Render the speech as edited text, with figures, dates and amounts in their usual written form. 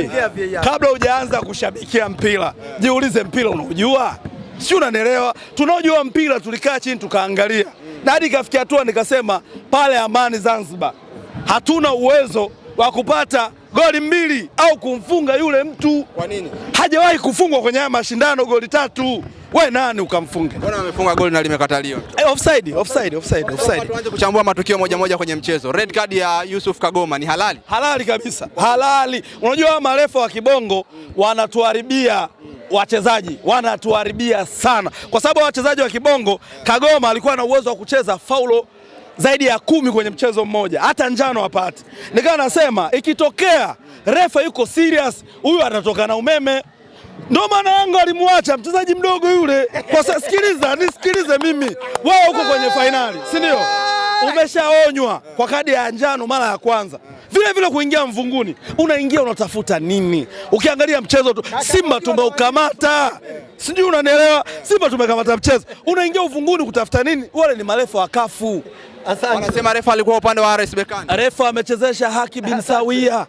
hivi, kabla hujaanza kushabikia mpira, jiulize mpira unaojua? Si unanielewa? Tunaojua mpira tulikaa chini tukaangalia. Na hadi kafikia hatua nikasema pale Amani Zanzibar hatuna uwezo wa kupata goli 2 au kumfunga yule mtu. Kwa nini? Hajawahi kufungwa kwenye haya mashindano goli 3. We nani ukamfunge? Mbona amefunga goli na limekataliwa? Offside. Tuanze kuchambua matukio moja kwenye mchezo. Red card ya Yusuf Kagoma ni halali? Halali kabisa. Halali. Unajua marefa wa kibongo wanatuharibia wachezaji, wanatuharibia sana. Kwa sababu wachezaji wa kibongo, Kagoma alikuwa na uwezo wa kucheza faulo zaidi ya 10 kwenye mchezo mmoja, hata njano hapati. Nikawa nasema ikitokea refa yuko serious, huyu atatoka na umeme. Ndio maana Yanga alimwacha mchezaji mdogo yule. Kwa sasa nisikilize mimi. Wewe uko kwenye finali, si ndio? Umeshaonywa kwa kadi ya njano mara ya kwanza. Vile kuingia mvunguni, unaingia unatafuta nini? Ukiangalia mchezo tu, Simba tumeukamata. Sijui unanielewa? Simba tumekamata mchezo. Unaingia uvunguni kutafuta nini? Wale ni marefa wa kafu. Wanasema refa alikuwa upande wa RS Berkane. Refa amechezesha haki bin sawia.